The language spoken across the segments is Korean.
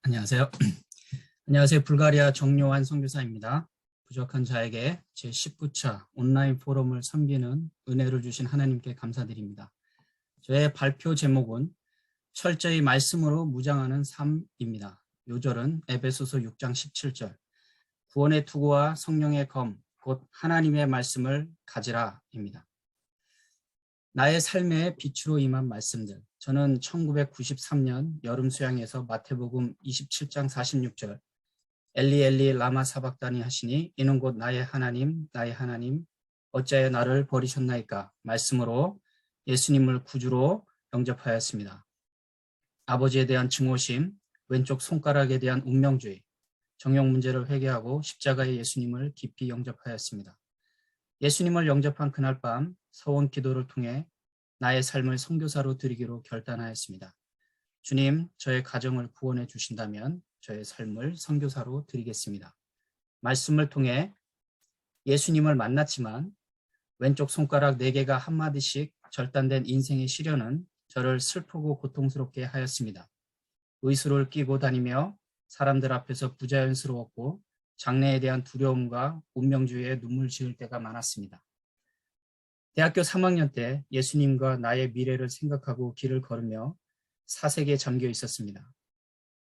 안녕하세요. 안녕하세요. 불가리아 정요한 선교사입니다. 부족한 자에게 제19차 온라인 포럼을 섬기는 은혜를 주신 하나님께 감사드립니다. 저의 발표 제목은 철저히 말씀으로 무장하는 삶입니다. 요절은 에베소서 6장 17절 구원의 투구와 성령의 검, 곧 하나님의 말씀을 가지라입니다. 나의 삶의 빛으로 임한 말씀들. 저는 1993년 여름 수양에서 마태복음 27장 46절 엘리 엘리 라마 사박다니 하시니 이는 곧 나의 하나님 어찌하여 나를 버리셨나이까 말씀으로 예수님을 구주로 영접하였습니다. 아버지에 대한 증오심, 왼쪽 손가락에 대한 운명주의, 정욕 문제를 회개하고 십자가의 예수님을 깊이 영접하였습니다. 예수님을 영접한 그날 밤 서원 기도를 통해 나의 삶을 선교사로 드리기로 결단하였습니다. 주님, 저의 가정을 구원해 주신다면 저의 삶을 선교사로 드리겠습니다. 말씀을 통해 예수님을 만났지만 왼쪽 손가락 4개가 한마디씩 절단된 인생의 시련은 저를 슬프고 고통스럽게 하였습니다. 의수를 끼고 다니며 사람들 앞에서 부자연스러웠고 장래에 대한 두려움과 운명주의에 눈물 지을 때가 많았습니다. 대학교 3학년 때 예수님과 나의 미래를 생각하고 길을 걸으며 사색에 잠겨 있었습니다.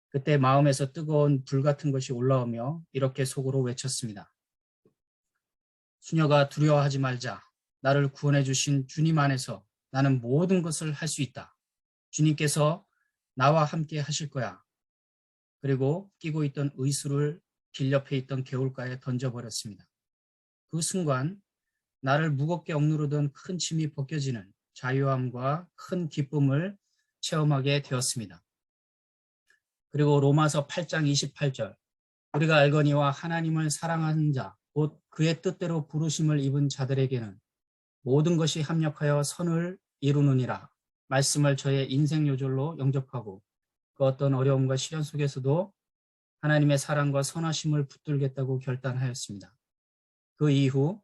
그때 마음에서 뜨거운 불 같은 것이 올라오며 이렇게 속으로 외쳤습니다. 수녀가 두려워하지 말자. 나를 구원해 주신 주님 안에서 나는 모든 것을 할 수 있다. 주님께서 나와 함께 하실 거야. 그리고 끼고 있던 의수를 길 옆에 있던 개울가에 던져버렸습니다. 그 순간 나를 무겁게 억누르던 큰 짐이 벗겨지는 자유함과 큰 기쁨을 체험하게 되었습니다. 그리고 로마서 8장 28절 우리가 알거니와 하나님을 사랑하는 자, 곧 그의 뜻대로 부르심을 입은 자들에게는 모든 것이 합력하여 선을 이루느니라. 말씀을 저의 인생 요절로 영접하고 그 어떤 어려움과 시련 속에서도 하나님의 사랑과 선하심을 붙들겠다고 결단하였습니다. 그 이후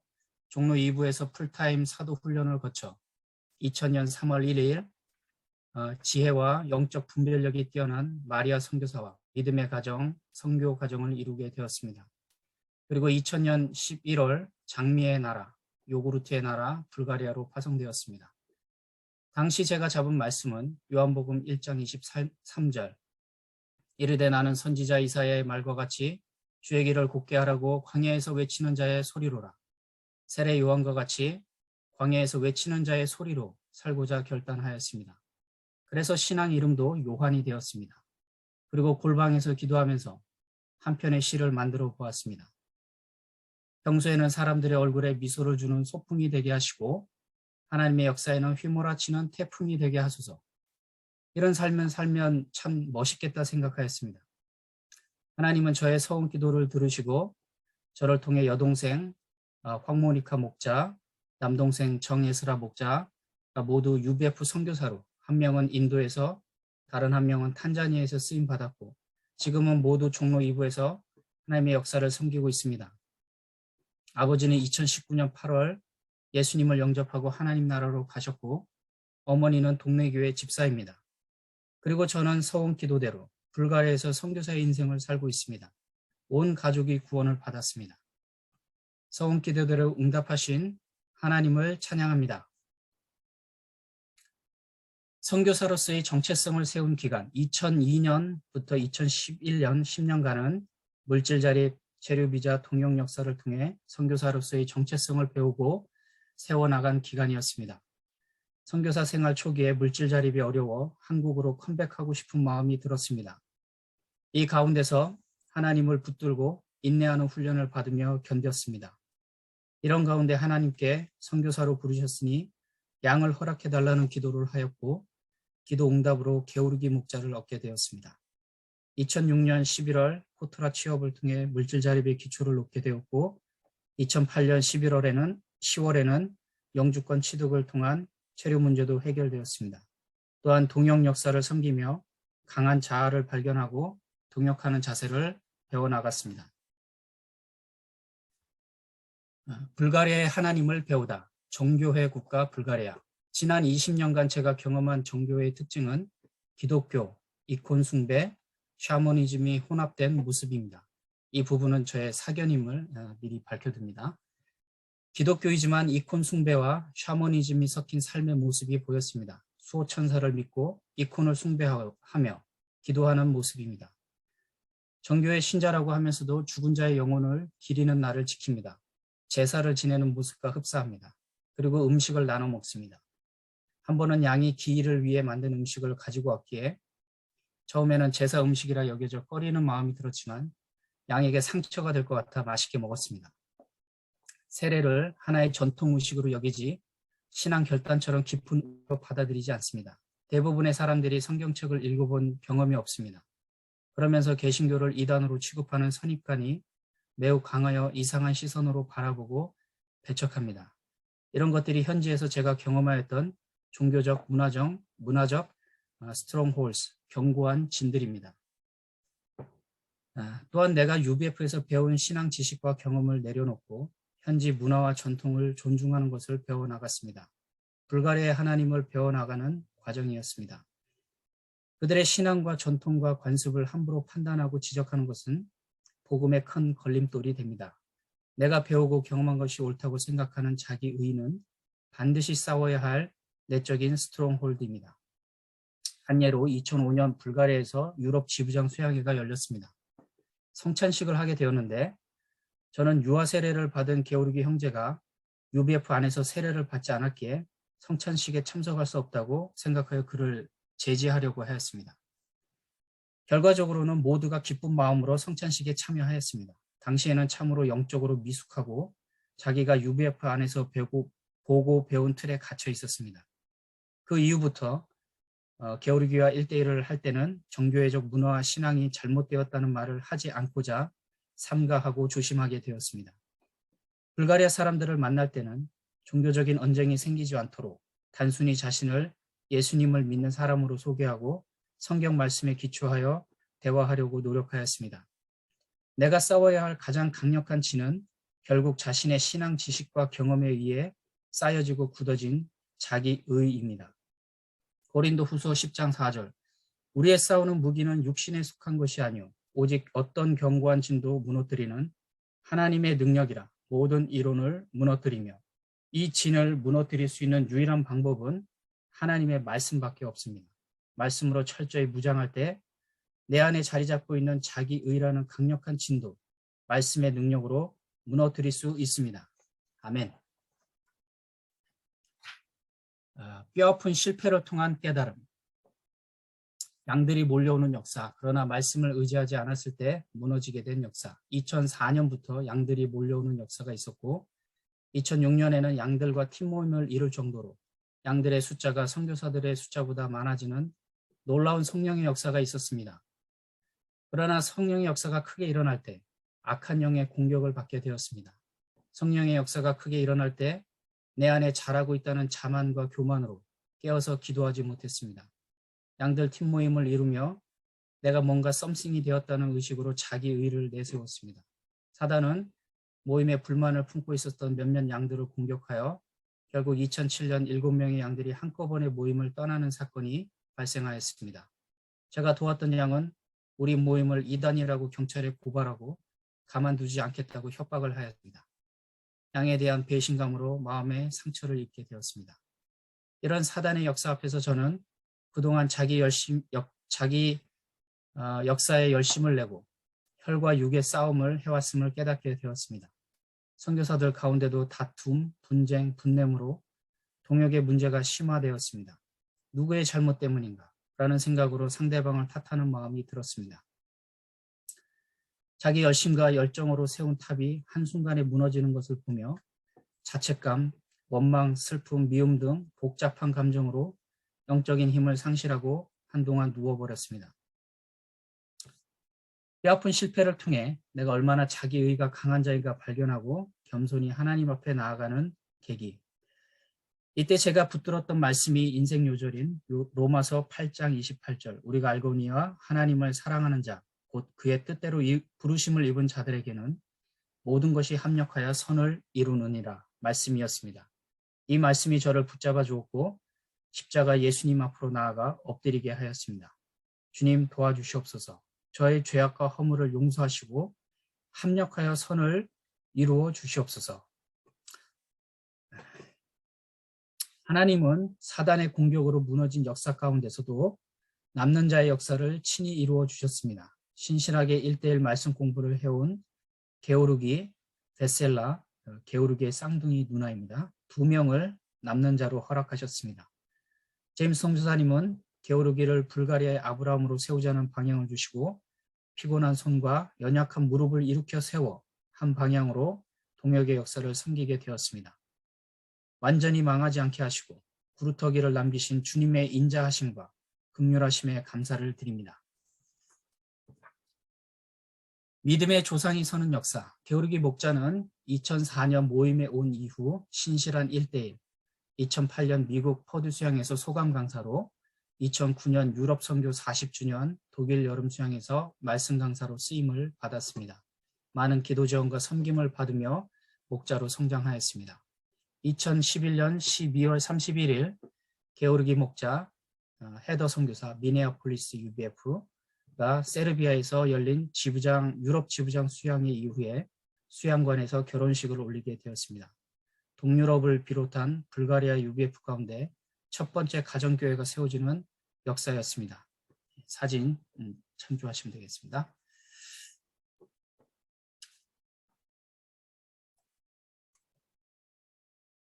종로 2부에서 풀타임 사도 훈련을 거쳐 2000년 3월 1일 지혜와 영적 분별력이 뛰어난 마리아 선교사와 믿음의 가정, 선교 가정을 이루게 되었습니다. 그리고 2000년 11월 장미의 나라, 요구르트의 나라, 불가리아로 파송되었습니다. 당시 제가 잡은 말씀은 요한복음 1장 23절 이르되 나는 선지자 이사야의 말과 같이 주의 길을 곧게 하라고 광야에서 외치는 자의 소리로라. 세례 요한과 같이 광야에서 외치는 자의 소리로 살고자 결단하였습니다. 그래서 신앙 이름도 요한이 되었습니다. 그리고 골방에서 기도하면서 한 편의 시를 만들어 보았습니다. 평소에는 사람들의 얼굴에 미소를 주는 소풍이 되게 하시고 하나님의 역사에는 휘몰아치는 태풍이 되게 하소서. 이런 삶을 살면 참 멋있겠다 생각하였습니다. 하나님은 저의 서원 기도를 들으시고 저를 통해 여동생 황모니카 목자, 남동생 정예슬아 목자 모두 UBF 선교사로 한 명은 인도에서 다른 한 명은 탄자니아에서 쓰임받았고 지금은 모두 종로 2부에서 하나님의 역사를 섬기고 있습니다. 아버지는 2019년 8월 예수님을 영접하고 하나님 나라로 가셨고 어머니는 동네 교회 집사입니다. 그리고 저는 서원 기도대로 불가리아에서 선교사의 인생을 살고 있습니다. 온 가족이 구원을 받았습니다. 서원 기도대로 응답하신 하나님을 찬양합니다. 선교사로서의 정체성을 세운 기간 2002년부터 2011년 10년간은 물질자립, 재료비자, 통역 역사를 통해 선교사로서의 정체성을 배우고 세워나간 기간이었습니다. 선교사 생활 초기에 물질자립이 어려워 한국으로 컴백하고 싶은 마음이 들었습니다. 이 가운데서 하나님을 붙들고 인내하는 훈련을 받으며 견뎠습니다. 이런 가운데 하나님께 선교사로 부르셨으니 양을 허락해달라는 기도를 하였고 기도 응답으로 게오르기 목자를 얻게 되었습니다. 2006년 11월 코트라 취업을 통해 물질자립의 기초를 놓게 되었고 2008년 10월에는 영주권 취득을 통한 체류 문제도 해결되었습니다. 또한 동역 역사를 섬기며 강한 자아를 발견하고 동역하는 자세를 배워나갔습니다. 불가리아의 하나님을 배우다. 종교회 국가 불가리아. 지난 20년간 제가 경험한 종교회의 특징은 기독교, 이콘 숭배, 샤머니즘이 혼합된 모습입니다. 이 부분은 저의 사견임을 미리 밝혀둡니다. 기독교이지만 이콘 숭배와 샤머니즘이 섞인 삶의 모습이 보였습니다. 수호천사를 믿고 이콘을 숭배하며 기도하는 모습입니다. 정교의 신자라고 하면서도 죽은 자의 영혼을 기리는 날을 지킵니다. 제사를 지내는 모습과 흡사합니다. 그리고 음식을 나눠 먹습니다. 한 번은 양이 기일을 위해 만든 음식을 가지고 왔기에 처음에는 제사 음식이라 여겨져 꺼리는 마음이 들었지만 양에게 상처가 될 것 같아 맛있게 먹었습니다. 세례를 하나의 전통 의식으로 여기지 신앙 결단처럼 깊은 의미로 받아들이지 않습니다. 대부분의 사람들이 성경책을 읽어본 경험이 없습니다. 그러면서 개신교를 이단으로 취급하는 선입관이 매우 강하여 이상한 시선으로 바라보고 배척합니다. 이런 것들이 현지에서 제가 경험하였던 종교적, 문화적 스트롱홀스, 견고한 진들입니다. 또한 내가 UBF에서 배운 신앙 지식과 경험을 내려놓고 현지 문화와 전통을 존중하는 것을 배워나갔습니다. 불가리아의 하나님을 배워나가는 과정이었습니다. 그들의 신앙과 전통과 관습을 함부로 판단하고 지적하는 것은 복음의 큰 걸림돌이 됩니다. 내가 배우고 경험한 것이 옳다고 생각하는 자기 의는 반드시 싸워야 할 내적인 스트롱홀드입니다. 한 예로 2005년 불가리아에서 유럽 지부장 수양회가 열렸습니다. 성찬식을 하게 되었는데 저는 유아 세례를 받은 게오르기 형제가 UBF 안에서 세례를 받지 않았기에 성찬식에 참석할 수 없다고 생각하여 그를 제지하려고 하였습니다. 결과적으로는 모두가 기쁜 마음으로 성찬식에 참여하였습니다. 당시에는 참으로 영적으로 미숙하고 자기가 UBF 안에서 보고 배운 틀에 갇혀 있었습니다. 그 이후부터 게오르기와 1대1을 할 때는 정교회적 문화와 신앙이 잘못되었다는 말을 하지 않고자 삼가하고 조심하게 되었습니다. 불가리아 사람들을 만날 때는 종교적인 언쟁이 생기지 않도록 단순히 자신을 예수님을 믿는 사람으로 소개하고 성경 말씀에 기초하여 대화하려고 노력하였습니다. 내가 싸워야 할 가장 강력한 진은 결국 자신의 신앙 지식과 경험에 의해 쌓여지고 굳어진 자기의입니다. 고린도 후서 10장 4절 우리의 싸우는 무기는 육신에 속한 것이 아니요 오직 어떤 견고한 진도 무너뜨리는 하나님의 능력이라 모든 이론을 무너뜨리며 이 진을 무너뜨릴 수 있는 유일한 방법은 하나님의 말씀밖에 없습니다. 말씀으로 철저히 무장할 때 내 안에 자리 잡고 있는 자기의라는 강력한 진도, 말씀의 능력으로 무너뜨릴 수 있습니다. 아멘. 뼈아픈 실패를 통한 깨달음. 양들이 몰려오는 역사, 그러나 말씀을 의지하지 않았을 때 무너지게 된 역사. 2004년부터 양들이 몰려오는 역사가 있었고 2006년에는 양들과 팀 모임을 이룰 정도로 양들의 숫자가 선교사들의 숫자보다 많아지는 놀라운 성령의 역사가 있었습니다. 그러나 성령의 역사가 크게 일어날 때 악한 영의 공격을 받게 되었습니다. 성령의 역사가 크게 일어날 때 내 안에 자라고 있다는 자만과 교만으로 깨어서 기도하지 못했습니다. 양들 팀 모임을 이루며 내가 뭔가 썸씽이 되었다는 의식으로 자기 의를 내세웠습니다. 사단은 모임에 불만을 품고 있었던 몇몇 양들을 공격하여 결국 2007년 7명의 양들이 한꺼번에 모임을 떠나는 사건이 발생하였습니다. 제가 도왔던 양은 우리 모임을 이단이라고 경찰에 고발하고 가만두지 않겠다고 협박을 하였습니다. 양에 대한 배신감으로 마음에 상처를 입게 되었습니다. 이런 사단의 역사 앞에서 저는 그동안 자기 역사에 열심을 내고 혈과 육의 싸움을 해왔음을 깨닫게 되었습니다. 선교사들 가운데도 다툼, 분쟁, 분냄으로 동역의 문제가 심화되었습니다. 누구의 잘못 때문인가? 라는 생각으로 상대방을 탓하는 마음이 들었습니다. 자기 열심과 열정으로 세운 탑이 한순간에 무너지는 것을 보며 자책감, 원망, 슬픔, 미움 등 복잡한 감정으로 영적인 힘을 상실하고 한동안 누워버렸습니다. 뼈아픈 실패를 통해 내가 얼마나 자기의가 강한 자인가 발견하고 겸손히 하나님 앞에 나아가는 계기. 이때 제가 붙들었던 말씀이 인생 요절인 로마서 8장 28절 우리가 알거니와 하나님을 사랑하는 자 곧 그의 뜻대로 부르심을 입은 자들에게는 모든 것이 합력하여 선을 이루느니라 말씀이었습니다. 이 말씀이 저를 붙잡아 주었고 십자가 예수님 앞으로 나아가 엎드리게 하였습니다. 주님 도와주시옵소서. 저의 죄악과 허물을 용서하시고 합력하여 선을 이루어 주시옵소서. 하나님은 사단의 공격으로 무너진 역사 가운데서도 남는 자의 역사를 친히 이루어 주셨습니다. 신실하게 1:1 말씀 공부를 해온 게오르기, 베셀라, 게오르기의 쌍둥이 누나입니다. 2명을 남는 자로 허락하셨습니다. 제임스 선교사님은 게오르기를 불가리아의 아브라함으로 세우자는 방향을 주시고 피곤한 손과 연약한 무릎을 일으켜 세워 한 방향으로 동역의 역사를 섬기게 되었습니다. 완전히 망하지 않게 하시고 구루터기를 남기신 주님의 인자하심과 긍휼하심에 감사를 드립니다. 믿음의 조상이 서는 역사. 게오르기 목자는 2004년 모임에 온 이후 신실한 1:1, 2008년 미국 퍼듀 수양에서 소감 강사로, 2009년 유럽 선교 40주년 독일 여름 수양에서 말씀 강사로 쓰임을 받았습니다. 많은 기도 지원과 섬김을 받으며 목자로 성장하였습니다. 2011년 12월 31일 게오르기 목자 헤더 선교사 미네아폴리스 UBF가 세르비아에서 열린 유럽 지부장 수양회 이후에 수양관에서 결혼식을 올리게 되었습니다. 동유럽을 비롯한 불가리아 UBF 가운데 첫 번째 가정교회가 세워지는 역사였습니다. 사진 참조하시면 되겠습니다.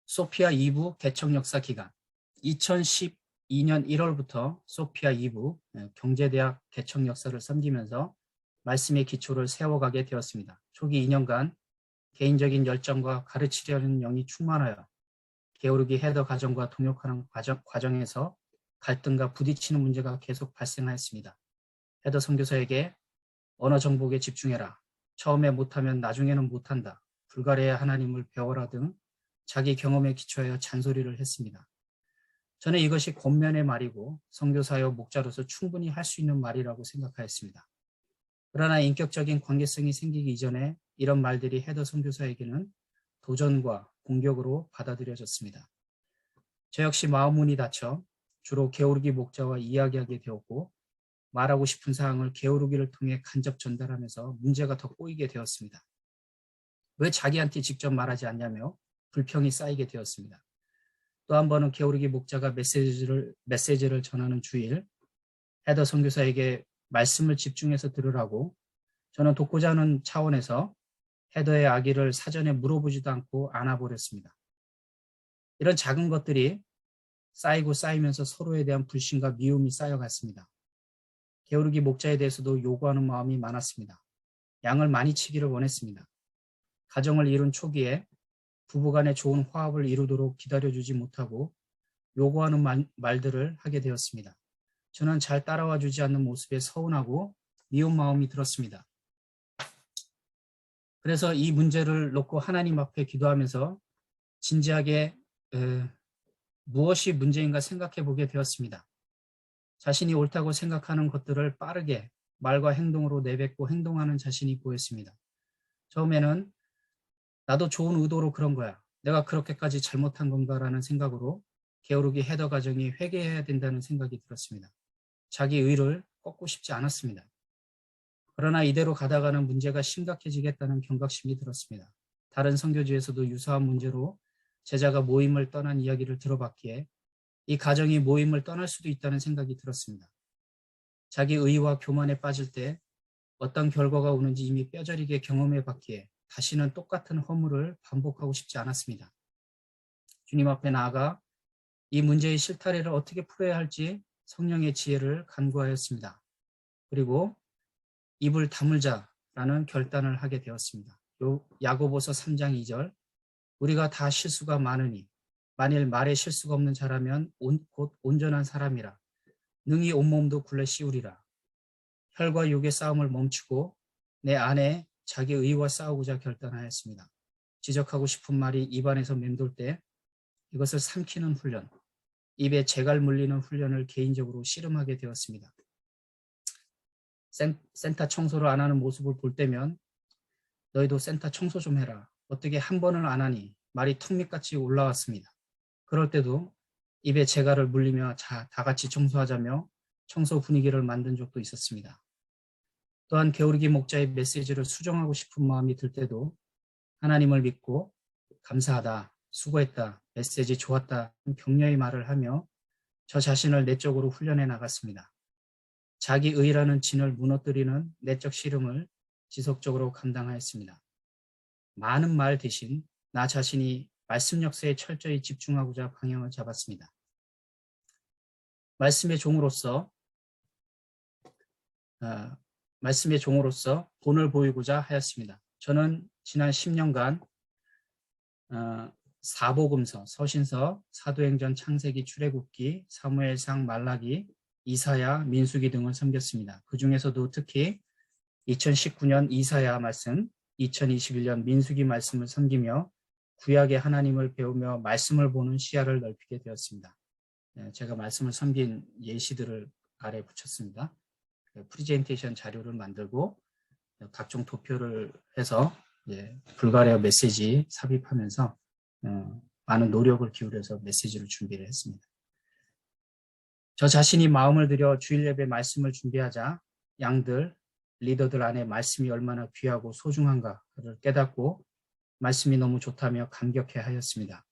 소피아 2부 개척 역사 기간. 2012년 1월부터 소피아 2부 경제대학 개척 역사를 섬기면서 말씀의 기초를 세워가게 되었습니다. 초기 2년간 개인적인 열정과 가르치려는 영이 충만하여 게오르기 헤더 가정과 동역하는 과정에서 갈등과 부딪히는 문제가 계속 발생하였습니다. 헤더 선교사에게 언어 정복에 집중해라. 처음에 못하면 나중에는 못한다. 불가리아 하나님을 배워라 등 자기 경험에 기초하여 잔소리를 했습니다. 저는 이것이 권면의 말이고 선교사여 목자로서 충분히 할 수 있는 말이라고 생각하였습니다. 그러나 인격적인 관계성이 생기기 이전에 이런 말들이 헤더 선교사에게는 도전과 공격으로 받아들여졌습니다. 저 역시 마음문이 닫혀 주로 게오르기 목자와 이야기하게 되었고 말하고 싶은 사항을 게오르기를 통해 간접 전달하면서 문제가 더 꼬이게 되었습니다. 왜 자기한테 직접 말하지 않냐며 불평이 쌓이게 되었습니다. 또 한 번은 게오르기 목자가 메시지를 전하는 주일 헤더 선교사에게 말씀을 집중해서 들으라고 저는 돕고자 하는 차원에서 헤더의 아기를 사전에 물어보지도 않고 안아버렸습니다. 이런 작은 것들이 쌓이고 쌓이면서 서로에 대한 불신과 미움이 쌓여갔습니다. 게오르기 목자에 대해서도 요구하는 마음이 많았습니다. 양을 많이 치기를 원했습니다. 가정을 이룬 초기에 부부간의 좋은 화합을 이루도록 기다려주지 못하고 요구하는 말들을 하게 되었습니다. 저는 잘 따라와 주지 않는 모습에 서운하고 미운 마음이 들었습니다. 그래서 이 문제를 놓고 하나님 앞에 기도하면서 진지하게 무엇이 문제인가 생각해 보게 되었습니다. 자신이 옳다고 생각하는 것들을 빠르게 말과 행동으로 내뱉고 행동하는 자신이 보였습니다. 처음에는 나도 좋은 의도로 그런 거야. 내가 그렇게까지 잘못한 건가라는 생각으로 게오르기 헤더 가정이 회개해야 된다는 생각이 들었습니다. 자기 의를 꺾고 싶지 않았습니다. 그러나 이대로 가다가는 문제가 심각해지겠다는 경각심이 들었습니다. 다른 선교지에서도 유사한 문제로 제자가 모임을 떠난 이야기를 들어봤기에 이 가정이 모임을 떠날 수도 있다는 생각이 들었습니다. 자기 의와 교만에 빠질 때 어떤 결과가 오는지 이미 뼈저리게 경험해 봤기에 다시는 똑같은 허물을 반복하고 싶지 않았습니다. 주님 앞에 나아가 이 문제의 실타래를 어떻게 풀어야 할지 성령의 지혜를 간구하였습니다. 그리고 입을 다물자라는 결단을 하게 되었습니다. 야고보서 3장 2절 우리가 다 실수가 많으니 만일 말에 실수가 없는 자라면 곧 온전한 사람이라 능히 온몸도 굴레 씌우리라. 혈과 육의 싸움을 멈추고 내 안에 자기 의와 싸우고자 결단하였습니다. 지적하고 싶은 말이 입안에서 맴돌 때 이것을 삼키는 훈련, 입에 재갈 물리는 훈련을 개인적으로 씨름하게 되었습니다. 센터 청소를 안 하는 모습을 볼 때면 너희도 센터 청소 좀 해라. 어떻게 한 번을 안 하니 말이 턱밑같이 올라왔습니다. 그럴 때도 입에 재갈을 물리며 자, 다 같이 청소하자며 청소 분위기를 만든 적도 있었습니다. 또한 게오르기 목자의 메시지를 수정하고 싶은 마음이 들 때도 하나님을 믿고 감사하다, 수고했다, 메시지 좋았다 격려의 말을 하며 저 자신을 내적으로 훈련해 나갔습니다. 자기 의라는 진을 무너뜨리는 내적 시름을 지속적으로 감당하였습니다. 많은 말 대신 나 자신이 말씀 역사에 철저히 집중하고자 방향을 잡았습니다. 말씀의 종으로서 본을 보이고자 하였습니다. 저는 지난 10년간 사복음서, 서신서, 사도행전, 창세기, 출애굽기, 사무엘상, 말라기, 이사야, 민수기 등을 섬겼습니다. 그 중에서도 특히 2019년 이사야 말씀, 2021년 민수기 말씀을 섬기며 구약의 하나님을 배우며 말씀을 보는 시야를 넓히게 되었습니다. 제가 말씀을 섬긴 예시들을 아래 붙였습니다. 프리젠테이션 자료를 만들고 각종 도표를 해서 불가리아 메시지 삽입하면서 많은 노력을 기울여서 메시지를 준비를 했습니다. 저 자신이 마음을 들여 주일 예배 말씀을 준비하자 양들, 리더들 안에 말씀이 얼마나 귀하고 소중한가를 깨닫고 말씀이 너무 좋다며 감격해 하였습니다.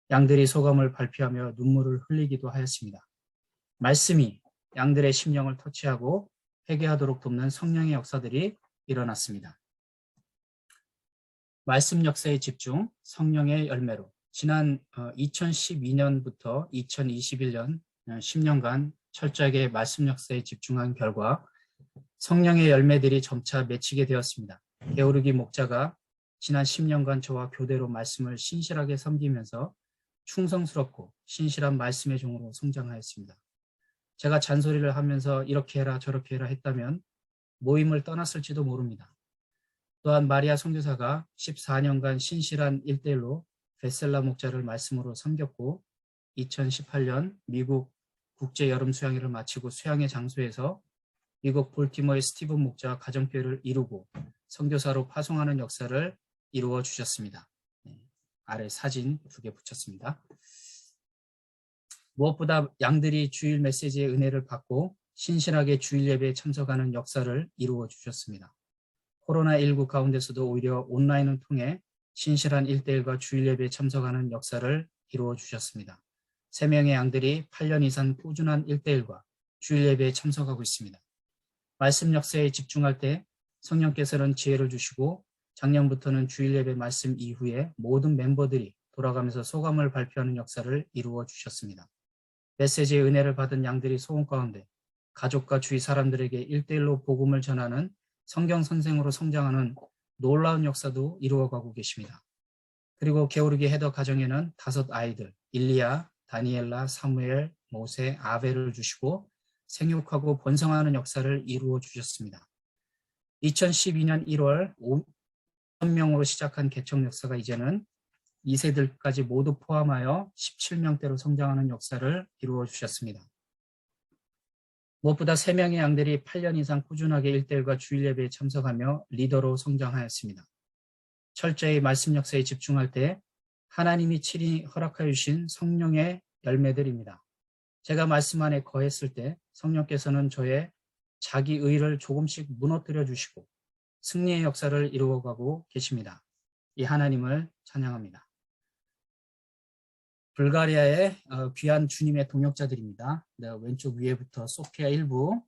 양들이 소감을 발표하며 눈물을 흘리기도 하였습니다. 말씀이 양들의 심령을 터치하고 회개하도록 돕는 성령의 역사들이 일어났습니다. 말씀 역사의 집중, 성령의 열매로 지난 2012년부터 2021년 10년간 철저하게 말씀 역사에 집중한 결과 성령의 열매들이 점차 맺히게 되었습니다. 게오르기 목자가 지난 10년간 저와 교대로 말씀을 신실하게 섬기면서 충성스럽고 신실한 말씀의 종으로 성장하였습니다. 제가 잔소리를 하면서 이렇게 해라 저렇게 해라 했다면 모임을 떠났을지도 모릅니다. 또한 마리아 선교사가 14년간 신실한 1대1로 베셀라 목자를 말씀으로 섬겼고 2018년 미국 국제 여름 수양회를 마치고 수양회 장소에서 미국 볼티모어의 스티븐 목자와 가정교회를 이루고 선교사로 파송하는 역사를 이루어 주셨습니다. 아래 사진 2개 붙였습니다. 무엇보다 양들이 주일 메시지의 은혜를 받고 신실하게 주일 예배에 참석하는 역사를 이루어 주셨습니다. 코로나19 가운데서도 오히려 온라인을 통해 신실한 1대1과 주일 예배에 참석하는 역사를 이루어 주셨습니다. 3명의 양들이 8년 이상 꾸준한 1대1과 주일 예배에 참석하고 있습니다. 말씀 역사에 집중할 때 성령께서는 지혜를 주시고 작년부터는 주일 예배 말씀 이후에 모든 멤버들이 돌아가면서 소감을 발표하는 역사를 이루어 주셨습니다. 메시지의 은혜를 받은 양들이 소원 가운데 가족과 주위 사람들에게 1대1로 복음을 전하는 성경 선생으로 성장하는 놀라운 역사도 이루어가고 계십니다. 그리고 게오르기 헤더 가정에는 5 아이들 일리야, 다니엘라, 사무엘, 모세, 아벨을 주시고 생육하고 번성하는 역사를 이루어 주셨습니다. 2012년 1월 5,000명으로 시작한 개척 역사가 이제는 2세들까지 모두 포함하여 17명대로 성장하는 역사를 이루어 주셨습니다. 무엇보다 3명의 양들이 8년 이상 꾸준하게 1대1과 주일 예배에 참석하며 리더로 성장하였습니다. 철저히 말씀 역사에 집중할 때 하나님이 친히 허락하여 주신 성령의 열매들입니다. 제가 말씀 안에 거했을 때 성령께서는 저의 자기 의를 조금씩 무너뜨려 주시고 승리의 역사를 이루어가고 계십니다. 이 하나님을 찬양합니다. 불가리아의 귀한 주님의 동역자들입니다. 왼쪽 위에부터 소피아 1부,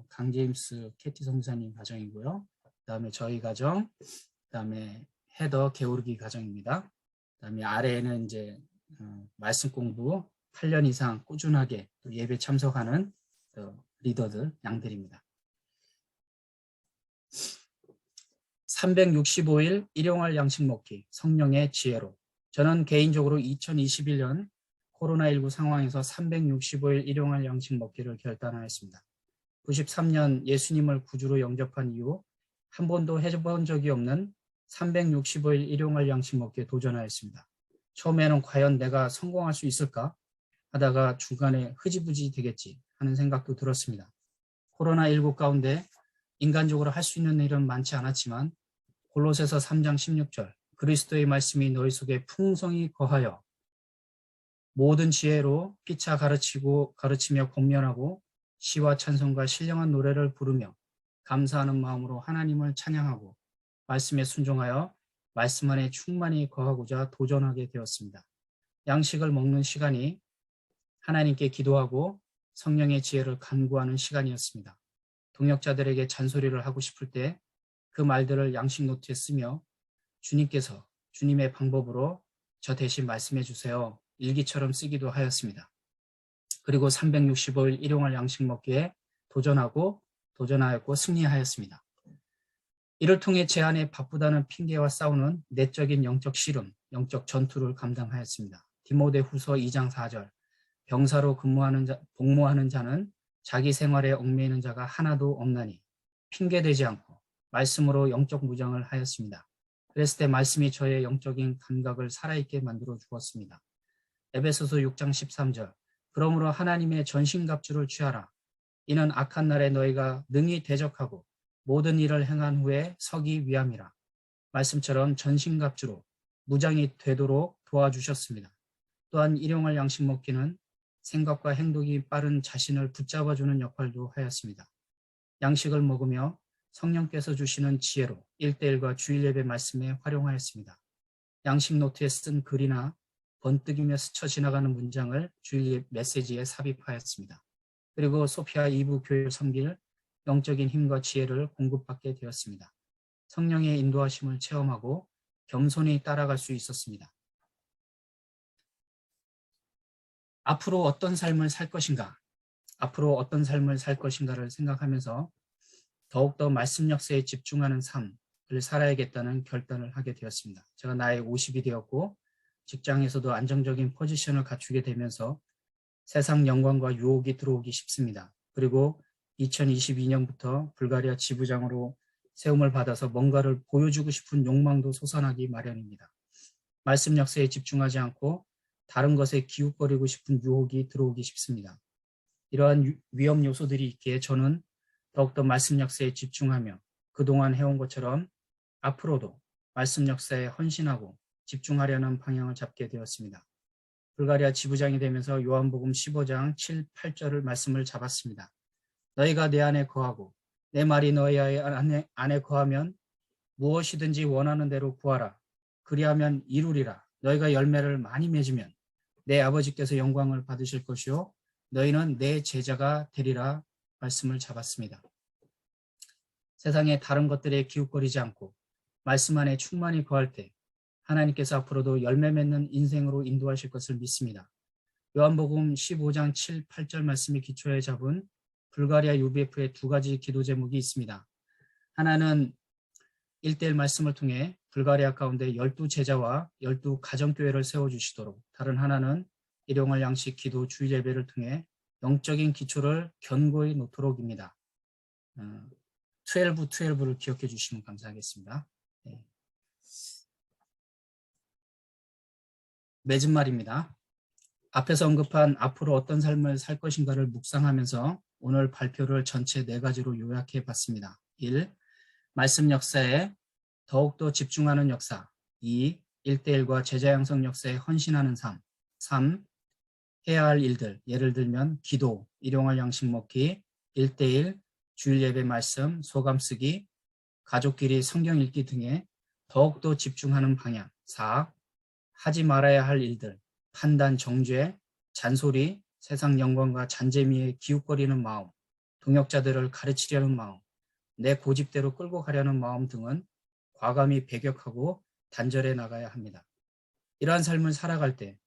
강제임스 캐티 성사님 가정이고요. 그 다음에 저희 가정, 그 다음에 헤더 게오르기 가정입니다. 그 다음에 아래에는 이제 말씀 공부 8년 이상 꾸준하게 예배 참석하는 리더들, 양들입니다. 365일 일용할 양식 먹기, 성령의 지혜로. 저는 개인적으로 2021년 코로나19 상황에서 365일 일용할 양식 먹기를 결단하였습니다. 93년 예수님을 구주로 영접한 이후 한 번도 해본 적이 없는 365일 일용할 양식 먹기에 도전하였습니다. 처음에는 과연 내가 성공할 수 있을까 하다가 중간에 흐지부지 되겠지 하는 생각도 들었습니다. 코로나19 가운데 인간적으로 할 수 있는 일은 많지 않았지만 골로새서 3장 16절 그리스도의 말씀이 너희 속에 풍성히 거하여 모든 지혜로 피차 가르치며 권면하고 시와 찬송과 신령한 노래를 부르며 감사하는 마음으로 하나님을 찬양하고 말씀에 순종하여 말씀 안에 충만히 거하고자 도전하게 되었습니다. 양식을 먹는 시간이 하나님께 기도하고 성령의 지혜를 간구하는 시간이었습니다. 동역자들에게 잔소리를 하고 싶을 때 그 말들을 양식 노트에 쓰며 주님께서 주님의 방법으로 저 대신 말씀해 주세요. 일기처럼 쓰기도 하였습니다. 그리고 365일 일용할 양식 먹기에 도전하였고 승리하였습니다. 이를 통해 제 안에 바쁘다는 핑계와 싸우는 내적인 영적 씨름, 영적 전투를 감당하였습니다. 디모데후서 2장 4절 병사로 복무하는 자는 자기 생활에 얽매이는 자가 하나도 없나니 핑계대지 않고 말씀으로 영적 무장을 하였습니다. 그랬을 때 말씀이 저의 영적인 감각을 살아있게 만들어 주었습니다. 에베소서 6장 13절 그러므로 하나님의 전신갑주를 취하라. 이는 악한 날에 너희가 능히 대적하고 모든 일을 행한 후에 서기 위함이라. 말씀처럼 전신갑주로 무장이 되도록 도와주셨습니다. 또한 일용할 양식 먹기는 생각과 행동이 빠른 자신을 붙잡아주는 역할도 하였습니다. 양식을 먹으며 성령께서 주시는 지혜로 1:1과 주일 예배 말씀에 활용하였습니다. 양식 노트에 쓴 글이나 번뜩이며 스쳐 지나가는 문장을 주일 메시지에 삽입하였습니다. 그리고 소피아 2부 교회를 섬길 영적인 힘과 지혜를 공급받게 되었습니다. 성령의 인도하심을 체험하고 겸손히 따라갈 수 있었습니다. 앞으로 어떤 삶을 살 것인가? 앞으로 어떤 삶을 살 것인가를 생각하면서 더욱더 말씀 역사에 집중하는 삶을 살아야겠다는 결단을 하게 되었습니다. 제가 나이 50이 되었고 직장에서도 안정적인 포지션을 갖추게 되면서 세상 영광과 유혹이 들어오기 쉽습니다. 그리고 2022년부터 불가리아 지부장으로 세움을 받아서 뭔가를 보여주고 싶은 욕망도 솟아나기 마련입니다. 말씀 역사에 집중하지 않고 다른 것에 기웃거리고 싶은 유혹이 들어오기 쉽습니다. 이러한 위험 요소들이 있기에 저는 더욱더 말씀 역사에 집중하며 그동안 해온 것처럼 앞으로도 말씀 역사에 헌신하고 집중하려는 방향을 잡게 되었습니다. 불가리아 지부장이 되면서 요한복음 15장 7, 8절을 말씀을 잡았습니다. 너희가 내 안에 거하고 내 말이 너희 안에 거하면 무엇이든지 원하는 대로 구하라. 그리하면 이루리라. 너희가 열매를 많이 맺으면 내 아버지께서 영광을 받으실 것이요 너희는 내 제자가 되리라 말씀을 잡았습니다. 세상의 다른 것들에 기웃거리지 않고 말씀 안에 충만히 거할 때 하나님께서 앞으로도 열매 맺는 인생으로 인도하실 것을 믿습니다. 요한복음 15장 7, 8절 말씀이 기초에 잡은 불가리아 UBF의 두 가지 기도 제목이 있습니다. 하나는 1:1 말씀을 통해 불가리아 가운데 12제자와 12 가정교회를 세워주시도록, 다른 하나는 일용할 양식 기도 주일 예배를 통해 영적인 기초를 견고히 놓도록입니다. 12를 기억해 주시면 감사하겠습니다. 네. 맺은 말입니다. 앞에서 언급한 앞으로 어떤 삶을 살 것인가를 묵상하면서 오늘 발표를 전체 4가지로 요약해 봤습니다. 1. 말씀 역사에 더욱더 집중하는 역사. 2. 1:1과 제자 양성 역사에 헌신하는 삶. 3. 해야 할 일들, 예를 들면 기도, 일용할 양식 먹기, 1:1, 주일 예배 말씀, 소감 쓰기, 가족끼리 성경 읽기 등에 더욱더 집중하는 방향. 4. 하지 말아야 할 일들, 판단, 정죄, 잔소리, 세상 영광과 잔재미에 기웃거리는 마음, 동역자들을 가르치려는 마음, 내 고집대로 끌고 가려는 마음 등은 과감히 배격하고 단절해 나가야 합니다. 이러한 삶을 살아갈 때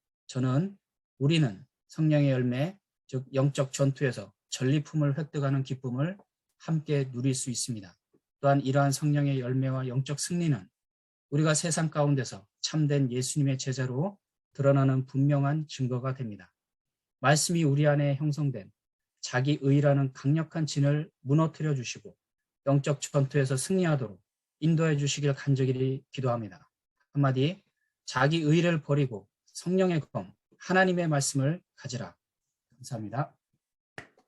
우리는 성령의 열매, 즉 영적 전투에서 전리품을 획득하는 기쁨을 함께 누릴 수 있습니다. 또한 이러한 성령의 열매와 영적 승리는 우리가 세상 가운데서 참된 예수님의 제자로 드러나는 분명한 증거가 됩니다. 말씀이 우리 안에 형성된 자기 의라는 강력한 진을 무너뜨려 주시고 영적 전투에서 승리하도록 인도해 주시길 간절히 기도합니다. 한마디, 자기 의를 버리고 성령의 검, 하나님의 말씀을 가지라. 감사합니다.